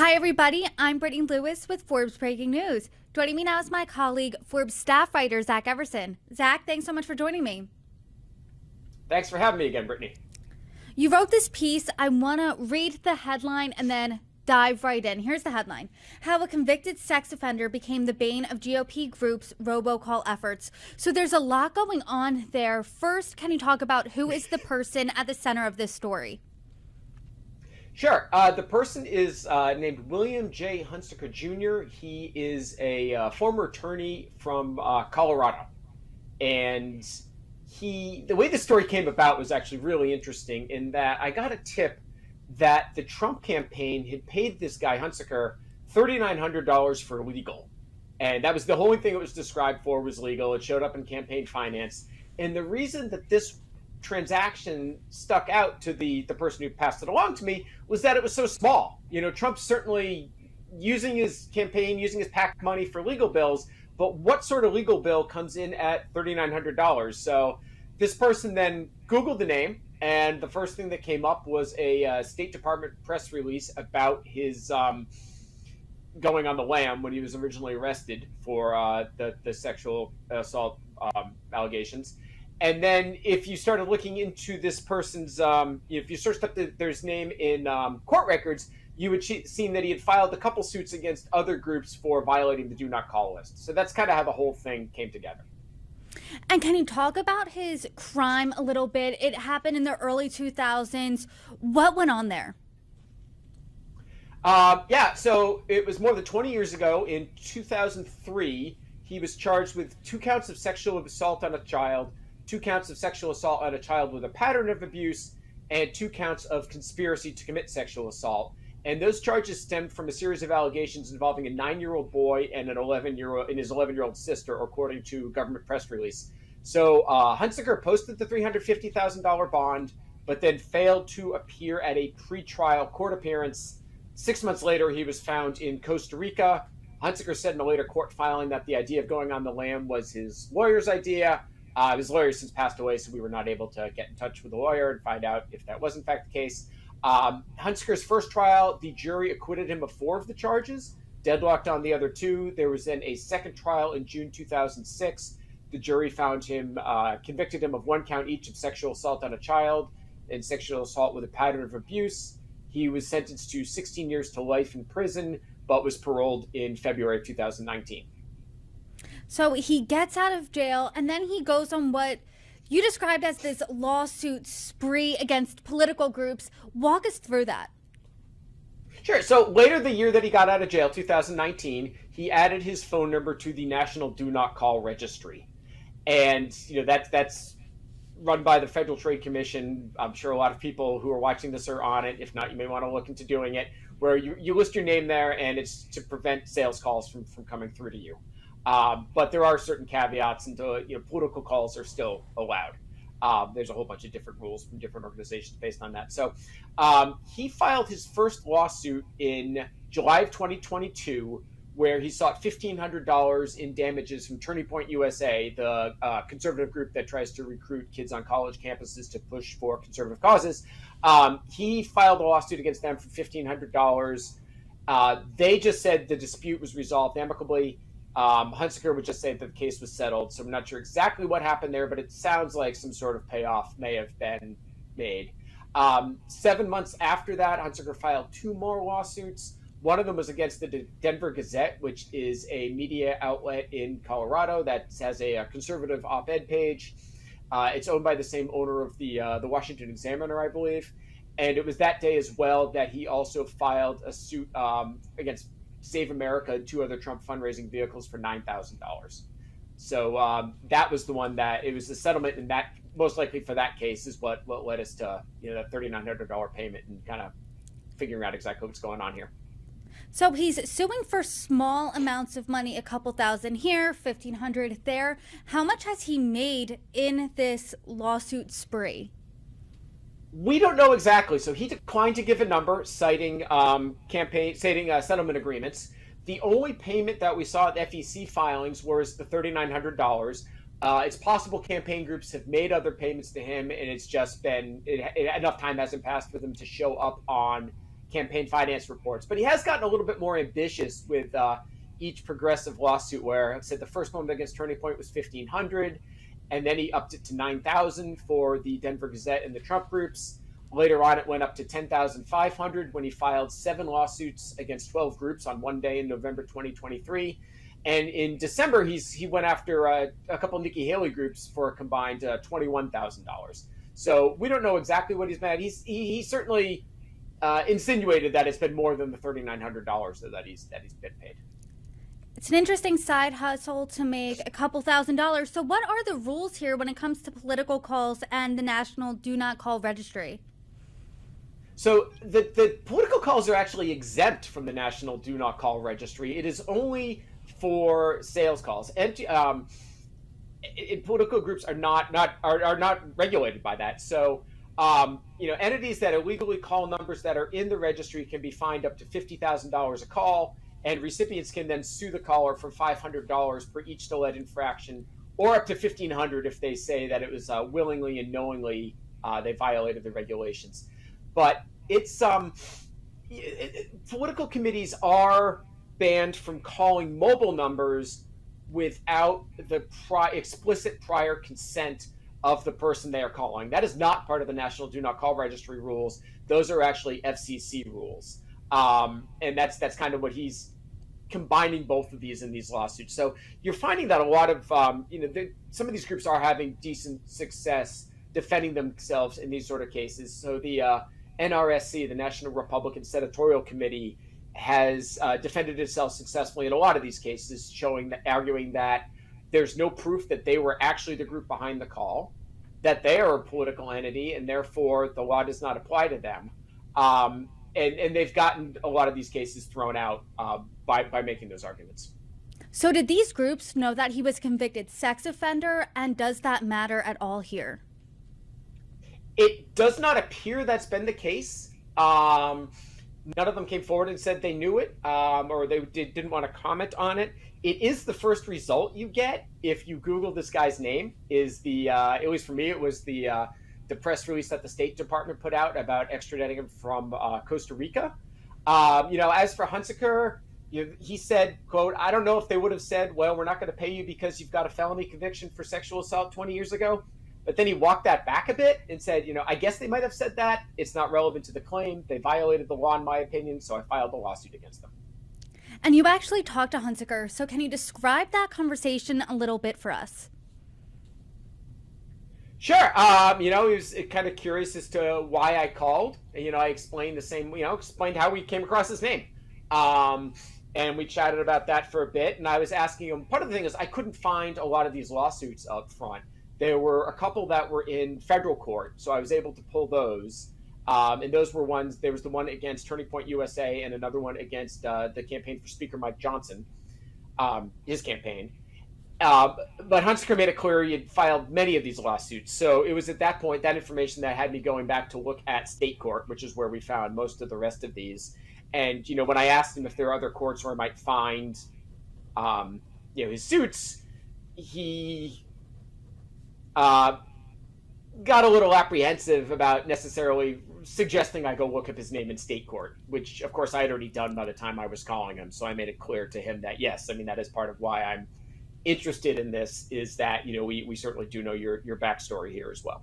Hi, everybody. I'm Brittany Lewis with Forbes Breaking News. Joining me now is my colleague, Forbes staff writer, Zach Everson. Zach, thanks so much for joining me. Thanks for having me again, Brittany. You wrote this piece. I want to read the headline and then dive right in. Here's the headline: How a convicted sex offender became the bane of GOP groups' robocall efforts. So there's a lot going on there. First, can you talk about who is the person at the center of this story? Sure. The person is named William J. Hunsaker Jr. He is a former attorney from Colorado. And the way the story came about was actually really interesting in that I got a tip that the Trump campaign had paid this guy, Hunsaker, $3,900 for legal. And that was the only thing it was described for was legal. It showed up in campaign finance. And the reason that this transaction stuck out to the person who passed it along to me was that it was so small. You know, Trump's certainly using his campaign, using his PAC money for legal bills, but what sort of legal bill comes in at $3,900? So this person then Googled the name, and the first thing that came up was a State Department press release about his going on the lam when he was originally arrested for the sexual assault allegations. And then if you started looking into this person's, if you searched up their name in court records, you would seen that he had filed a couple suits against other groups for violating the do not call list. So that's kind of how the whole thing came together. And can you talk about his crime a little bit? It happened in the early 2000s. What went on there? So it was more than 20 years ago. In 2003, he was charged with 2 counts of sexual assault on a child, 2 counts of sexual assault on a child with a pattern of abuse, and 2 counts of conspiracy to commit sexual assault. And those charges stemmed from a series of allegations involving a 9-year-old boy and his 11-year-old sister, according to government press release. So Hunsaker posted the $350,000 bond, but then failed to appear at a pretrial court appearance. 6 months later, he was found in Costa Rica. Hunsaker said in a later court filing that the idea of going on the lam was his lawyer's idea. His lawyer has since passed away, so we were not able to get in touch with the lawyer and find out if that was in fact the case. Hunsaker's first trial, the jury acquitted him of 4 of the charges, deadlocked on the other 2. There was then a second trial in June 2006. The jury found him, convicted him of 1 count each of sexual assault on a child and sexual assault with a pattern of abuse. He was sentenced to 16 years to life in prison, but was paroled in February of 2019. So he gets out of jail, and then he goes on what you described as this lawsuit spree against political groups. Walk us through that. Sure. So later the year that he got out of jail, 2019, he added his phone number to the National Do Not Call Registry. And, that's run by the Federal Trade Commission. I'm sure a lot of people who are watching this are on it. If not, you may want to look into doing it, where you list your name there, and it's to prevent sales calls from coming through to you. But there are certain caveats, and political calls are still allowed. There's a whole bunch of different rules from different organizations based on that. So he filed his first lawsuit in July of 2022, where he sought $1,500 in damages from Turning Point USA, the conservative group that tries to recruit kids on college campuses to push for conservative causes. He filed a lawsuit against them for $1,500. They just said the dispute was resolved amicably. Hunsaker would just say that the case was settled, so I'm not sure exactly what happened there, but it sounds like some sort of payoff may have been made. 7 months after that, Hunsaker filed 2 more lawsuits. One of them was against the Denver Gazette, which is a media outlet in Colorado that has a conservative op-ed page. It's owned by the same owner of the Washington Examiner, I believe. And it was that day as well that he also filed a suit against Save America and 2 other Trump fundraising vehicles for $9,000. So that was the one that it was the settlement, and that most likely for that case is what led us to that $3,900 payment and kind of figuring out exactly what's going on here. So he's suing for small amounts of money, a couple thousand here, 1,500 there. How much has he made in this lawsuit spree? We don't know exactly. So he declined to give a number, citing settlement agreements. The only payment that we saw at FEC filings was the $3,900. It's possible campaign groups have made other payments to him, and it's just been enough time hasn't passed for them to show up on campaign finance reports. But he has gotten a little bit more ambitious with each progressive lawsuit, where I said the first one against Turning Point was $1,500, and then he upped it to $9,000 for the Denver Gazette and the Trump groups. Later on, it went up to $10,500 when he filed 7 lawsuits against 12 groups on one day in November 2023. And in December, he went after a couple of Nikki Haley groups for a combined $21,000. So we don't know exactly what he's mad. He certainly insinuated that it's been more than the $3,900 that he's been paid. It's an interesting side hustle to make a couple $1,000s. So what are the rules here when it comes to political calls and the National Do Not Call Registry? So the political calls are actually exempt from the National Do Not Call Registry. It is only for sales calls. And political groups are not regulated by that. So entities that illegally call numbers that are in the registry can be fined up to $50,000 a call. And recipients can then sue the caller for $500 for each still-led infraction, or up to $1,500 if they say that it was willingly and knowingly they violated the regulations. But it's political committees are banned from calling mobile numbers without the explicit prior consent of the person they are calling. That is not part of the National Do Not Call Registry rules. Those are actually FCC rules. And that's kind of what he's combining both of these in these lawsuits. So you're finding that a lot of, some of these groups are having decent success defending themselves in these sort of cases. So the NRSC, the National Republican Senatorial Committee, has defended itself successfully in a lot of these cases, arguing that there's no proof that they were actually the group behind the call, that they are a political entity, and therefore the law does not apply to them. And they've gotten a lot of these cases thrown out by making those arguments. So did these groups know that he was convicted sex offender, and does that matter at all here? It does not appear that's been the case. None of them came forward and said they knew it, or they didn't want to comment on it. It is the first result you get if you Google this guy's name. At least for me, it was the press release that the State Department put out about extraditing him from Costa Rica. As for Hunsaker, he said, quote, "I don't know if they would have said, well, we're not going to pay you because you've got a felony conviction for sexual assault 20 years ago. But then he walked that back a bit and said, I guess they might have said that. It's not relevant to the claim. They violated the law, in my opinion, so I filed a lawsuit against them." And you actually talked to Hunsaker, so can you describe that conversation a little bit for us? Sure. He was kind of curious as to why I called. I explained explained how we came across his name. And we chatted about that for a bit. And I was asking him, part of the thing is I couldn't find a lot of these lawsuits up front. There were a couple that were in federal court, so I was able to pull those. And those were ones, there was the one against Turning Point USA and another one against the campaign for Speaker Mike Johnson, his campaign. But Hunsaker made it clear he had filed many of these lawsuits. So it was at that point, that information that had me going back to look at state court, which is where we found most of the rest of these. And, when I asked him if there are other courts where I might find, his suits, he got a little apprehensive about necessarily suggesting I go look up his name in state court, which, of course, I had already done by the time I was calling him. So I made it clear to him that, yes, that is part of why I'm interested in this, is that, we certainly do know your backstory here as well.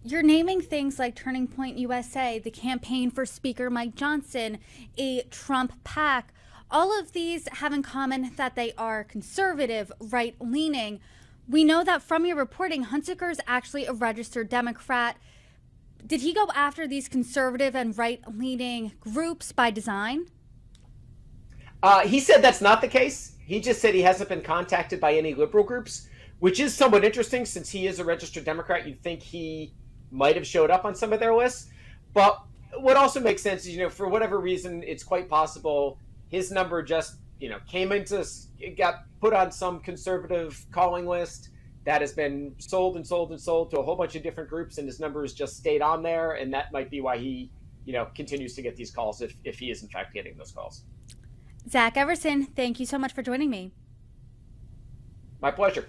You're naming things like Turning Point USA, the campaign for Speaker Mike Johnson, a Trump PAC. All of these have in common that they are conservative, right-leaning. We know that from your reporting, Hunsaker is actually a registered Democrat. Did he go after these conservative and right-leaning groups by design? He said that's not the case. He just said he hasn't been contacted by any liberal groups, which is somewhat interesting since he is a registered Democrat. You'd think he might have showed up on some of their lists. But what also makes sense is, for whatever reason, it's quite possible his number just, got put on some conservative calling list that has been sold and sold and sold to a whole bunch of different groups, and his number has just stayed on there. And that might be why he, continues to get these calls if he is in fact getting those calls. Zach Everson, thank you so much for joining me. My pleasure.